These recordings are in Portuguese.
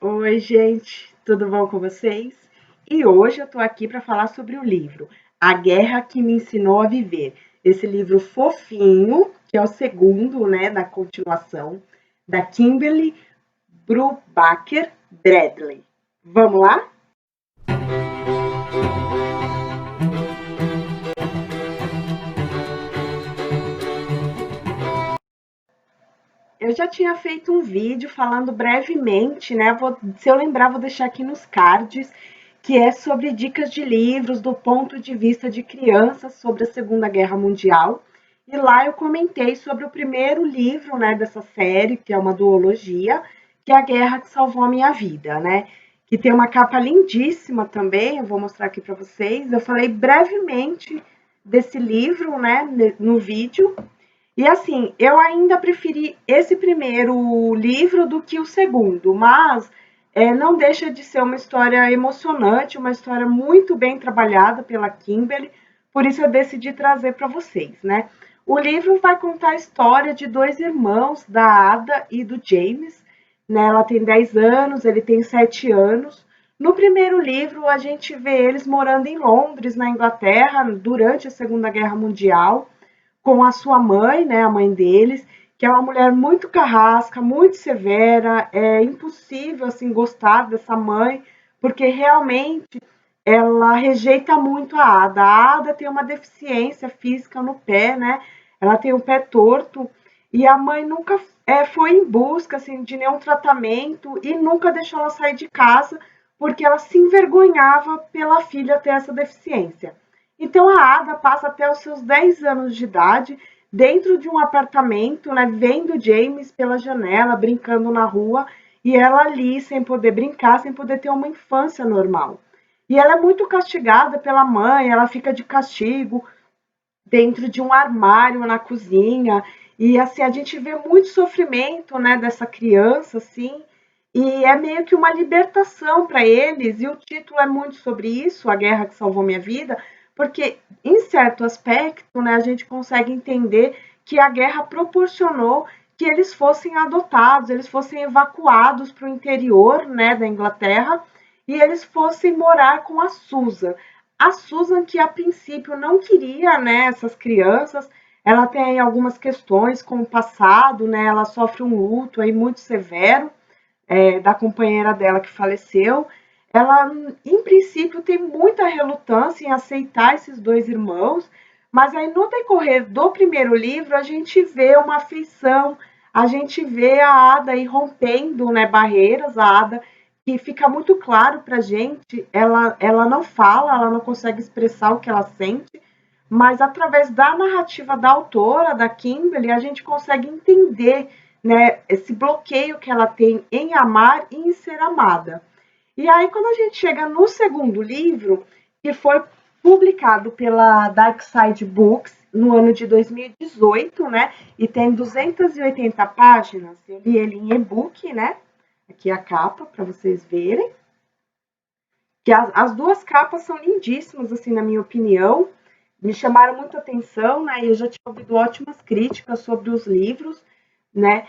Oi, gente, tudo bom com vocês? E hoje eu tô aqui para falar sobre o livro A Guerra que Me Ensinou a Viver. Esse livro fofinho, que é o segundo, né, da continuação, da Kimberly Brubaker Bradley. Vamos lá? Eu já tinha feito um vídeo falando brevemente, né? Se eu lembrar, vou deixar aqui nos cards, que é sobre dicas de livros do ponto de vista de crianças sobre a Segunda Guerra Mundial. E lá eu comentei sobre o primeiro livro, né, dessa série, que é uma duologia, que é A Guerra que Salvou a Minha Vida, né? Que tem uma capa lindíssima também, eu vou mostrar aqui para vocês. Eu falei brevemente desse livro, né, no vídeo. E assim, eu ainda preferi esse primeiro livro do que o segundo, mas não deixa de ser uma história emocionante, uma história muito bem trabalhada pela Kimberly, por isso eu decidi trazer para vocês, né? O livro vai contar a história de dois irmãos, da Ada e do James, né? Ela tem 10 anos, ele tem 7 anos. No primeiro livro, a gente vê eles morando em Londres, na Inglaterra, durante a Segunda Guerra Mundial com a sua mãe, né, a mãe deles, que é uma mulher muito carrasca, muito severa, é impossível assim gostar dessa mãe, porque realmente ela rejeita muito a Ada. A Ada tem uma deficiência física no pé, né? Ela tem o pé torto e a mãe nunca foi em busca assim de nenhum tratamento e nunca deixou ela sair de casa porque ela se envergonhava pela filha ter essa deficiência. Então a Ada passa até os seus 10 anos de idade dentro de um apartamento, né, vendo James pela janela, brincando na rua, e ela ali sem poder brincar, sem poder ter uma infância normal. E ela é muito castigada pela mãe, ela fica de castigo dentro de um armário na cozinha, e assim a gente vê muito sofrimento, né, dessa criança assim, e é meio que uma libertação para eles, e o título é muito sobre isso, A Guerra que Salvou Minha Vida, porque em certo aspecto, né, a gente consegue entender que a guerra proporcionou que eles fossem adotados, eles fossem evacuados para o interior, né, da Inglaterra, e eles fossem morar com a Susan. A Susan, que a princípio não queria, né, essas crianças, ela tem algumas questões com o passado, né, ela sofre um luto aí muito severo, da companheira dela que faleceu. Ela, em princípio, tem muita relutância em aceitar esses dois irmãos, mas aí no decorrer do primeiro livro a gente vê uma afeição, a gente vê a Ada aí rompendo, né, barreiras, a Ada que fica muito claro para a gente, ela não fala, ela não consegue expressar o que ela sente, mas através da narrativa da autora, da Kimberly, a gente consegue entender, né, esse bloqueio que ela tem em amar e em ser amada. E aí, quando a gente chega no segundo livro, que foi publicado pela Dark Side Books no ano de 2018, né? E tem 280 páginas. Eu li ele em e-book, né? Aqui a capa para vocês verem. Que as duas capas são lindíssimas, assim, na minha opinião. Me chamaram muito a atenção, né? E eu já tinha ouvido ótimas críticas sobre os livros, né?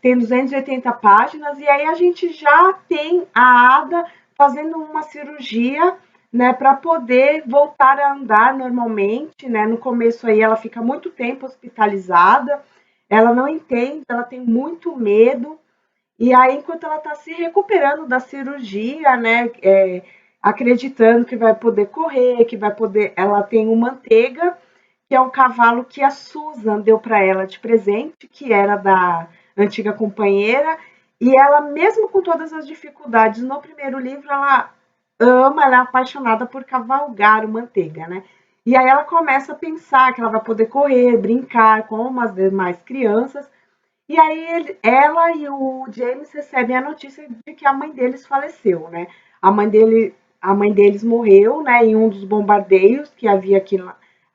Tem 280 páginas, e aí a gente já tem a Ada fazendo uma cirurgia, né, para poder voltar a andar normalmente, né? No começo aí ela fica muito tempo hospitalizada, ela não entende, ela tem muito medo, e aí, enquanto ela está se recuperando da cirurgia, né, acreditando que vai poder correr, que vai poder, ela tem o Manteiga, que é um cavalo que a Susan deu para ela de presente, que era da antiga companheira, e ela, mesmo com todas as dificuldades no primeiro livro, ela ama, ela é apaixonada por cavalgar o Manteiga, né? E aí ela começa a pensar que ela vai poder correr, brincar como as demais crianças, e aí ela e o James recebem a notícia de que a mãe deles faleceu, né? A mãe deles morreu, né, em um dos bombardeios que havia aqui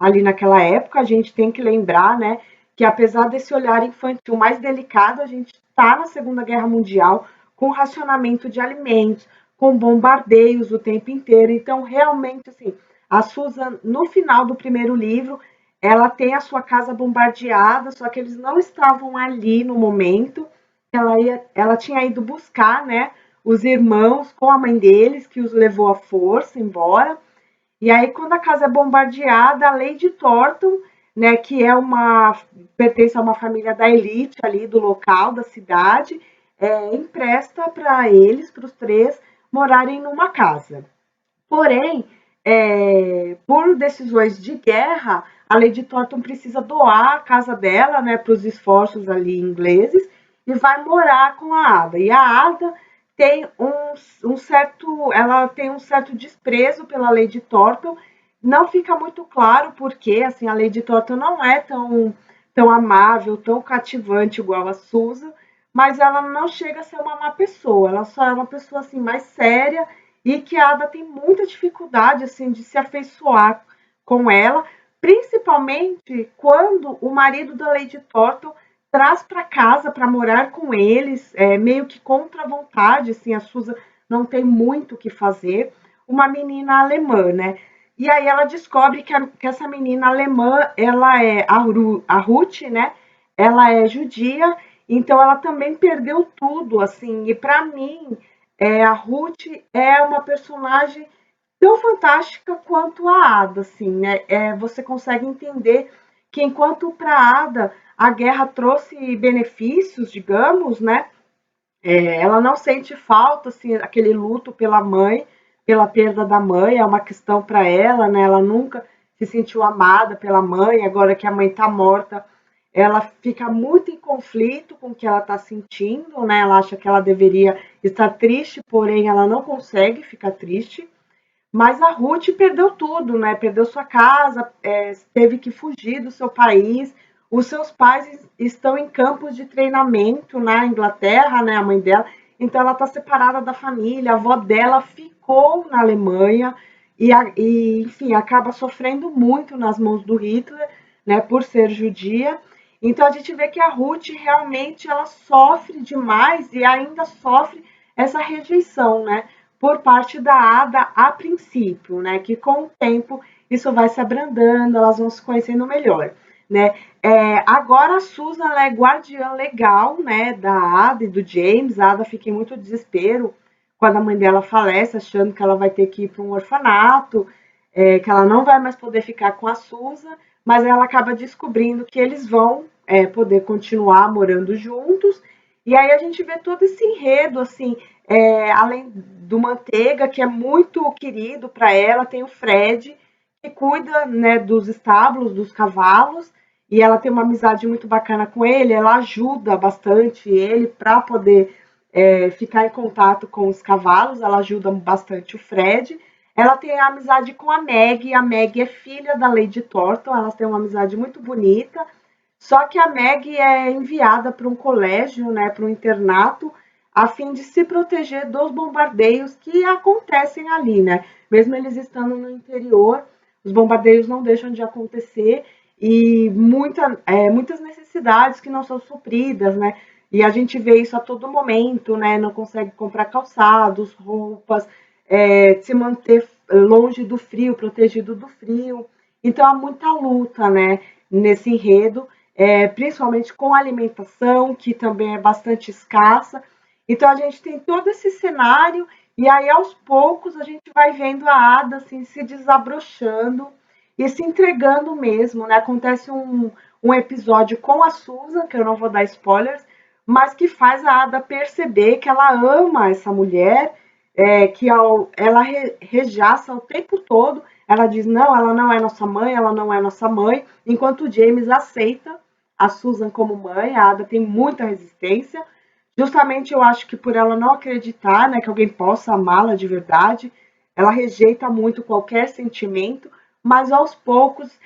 ali naquela época. A gente tem que lembrar, né, que apesar desse olhar infantil mais delicado, a gente está na Segunda Guerra Mundial com racionamento de alimentos, com bombardeios o tempo inteiro. Então, realmente, assim, a Susan, no final do primeiro livro, ela tem a sua casa bombardeada, só que eles não estavam ali no momento. ela tinha ido buscar, né, os irmãos com a mãe deles, que os levou à força embora. E aí, quando a casa é bombardeada, a Lady Thornton, né, que é uma pertence a uma família da elite ali do local, da cidade, empresta para eles, para os três, morarem numa casa. Porém, por decisões de guerra, a Lady Thornton precisa doar a casa dela, né, para os esforços ali ingleses e vai morar com a Ada. E a Ada tem ela tem um certo desprezo pela Lady Thornton. Não fica muito claro porque, assim, a Lady Thornton não é tão amável, tão cativante igual a Susan, mas ela não chega a ser uma má pessoa. Ela só é uma pessoa assim mais séria e que a Ada tem muita dificuldade assim de se afeiçoar com ela, principalmente quando o marido da Lady Thornton traz para casa para morar com eles, meio que contra a vontade, assim, a Susan não tem muito o que fazer, uma menina alemã, né? E aí ela descobre que essa menina alemã, ela é a Ruth, né? Ela é judia, então ela também perdeu tudo, assim. E para mim, a Ruth é uma personagem tão fantástica quanto a Ada, assim, né? Você consegue entender que enquanto para a Ada a guerra trouxe benefícios, digamos, né? Ela não sente falta, assim, aquele luto pela mãe, pela perda da mãe, é uma questão para ela, né? Ela nunca se sentiu amada pela mãe, agora que a mãe está morta, ela fica muito em conflito com o que ela está sentindo, né? Ela acha que ela deveria estar triste, porém ela não consegue ficar triste. Mas a Ruth perdeu tudo, né? Perdeu sua casa, teve que fugir do seu país. Os seus pais estão em campos de treinamento na Inglaterra, né? A mãe dela. Então ela está separada da família. A avó dela ficou na Alemanha enfim, acaba sofrendo muito nas mãos do Hitler, né? Por ser judia. Então a gente vê que a Ruth realmente ela sofre demais e ainda sofre essa rejeição, né? Por parte da Ada a princípio, né? Que com o tempo isso vai se abrandando, elas vão se conhecendo melhor, né? Agora a Susan ela é guardiã legal, né? Da Ada e do James. A Ada fica em muito desespero quando a mãe dela falece, achando que ela vai ter que ir para um orfanato, que ela não vai mais poder ficar com a Susan, mas ela acaba descobrindo que eles vão poder continuar morando juntos. E aí a gente vê todo esse enredo, assim, além do Manteiga, que é muito querido para ela, tem o Fred, que cuida, né, dos estábulos, dos cavalos, e ela tem uma amizade muito bacana com ele, ela ajuda bastante ele para poder ficar em contato com os cavalos, ela ajuda bastante o Fred. Ela tem a amizade com a Meg é filha da Lady Thornton, elas têm uma amizade muito bonita, só que a Meg é enviada para um colégio, né, para um internato, a fim de se proteger dos bombardeios que acontecem ali, né? Mesmo eles estando no interior, os bombardeios não deixam de acontecer e muitas necessidades que não são supridas, né? E a gente vê isso a todo momento, né? Não consegue comprar calçados, roupas, se manter longe do frio, protegido do frio. Então há muita luta, né? Nesse enredo, principalmente com a alimentação, que também é bastante escassa. Então a gente tem todo esse cenário e aí aos poucos a gente vai vendo a Ada assim, se desabrochando e se entregando mesmo, né? Acontece um episódio com a Susan, que eu não vou dar spoilers, mas que faz a Ada perceber que ela ama essa mulher, ela rejaça o tempo todo, ela diz, não, ela não é nossa mãe, ela não é nossa mãe, enquanto o James aceita a Susan como mãe, a Ada tem muita resistência, justamente eu acho que por ela não acreditar, né, que alguém possa amá-la de verdade, ela rejeita muito qualquer sentimento, mas aos poucos,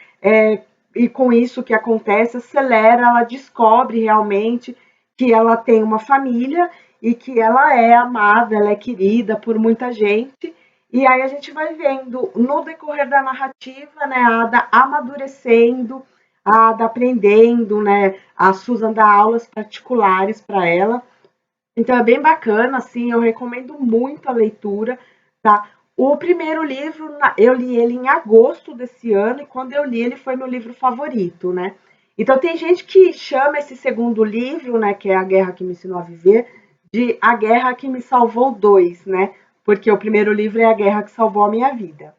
e com isso que acontece, acelera, ela descobre realmente que ela tem uma família e que ela é amada, ela é querida por muita gente. E aí a gente vai vendo no decorrer da narrativa, né, a Ada amadurecendo, a Ada aprendendo, né, a Susan dá aulas particulares para ela. Então é bem bacana, assim, eu recomendo muito a leitura, tá? O primeiro livro, eu li ele em agosto desse ano, e quando eu li ele foi meu livro favorito, né? Então tem gente que chama esse segundo livro, né, que é A Guerra que Me Ensinou a Viver, de A Guerra que Me Salvou 2, né? Porque o primeiro livro é A Guerra que Salvou a Minha Vida.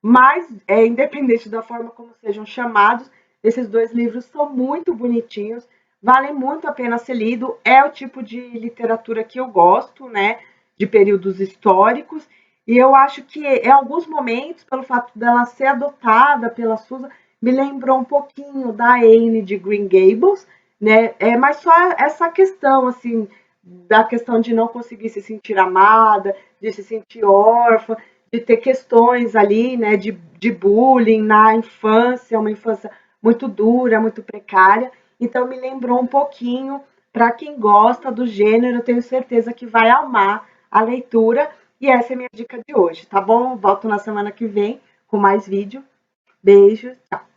Mas, independente da forma como sejam chamados, esses dois livros são muito bonitinhos, valem muito a pena ser lido. É o tipo de literatura que eu gosto, né? De períodos históricos. E eu acho que, em alguns momentos, pelo fato dela ser adotada pela Susan, me lembrou um pouquinho da Anne de Green Gables, né? Mas só essa questão, assim, da questão de não conseguir se sentir amada, de se sentir órfã, de ter questões ali, né, de bullying na infância, uma infância muito dura, muito precária. Então me lembrou um pouquinho, para quem gosta do gênero, eu tenho certeza que vai amar a leitura. E essa é a minha dica de hoje, tá bom? Volto na semana que vem com mais vídeo. Beijo, tchau!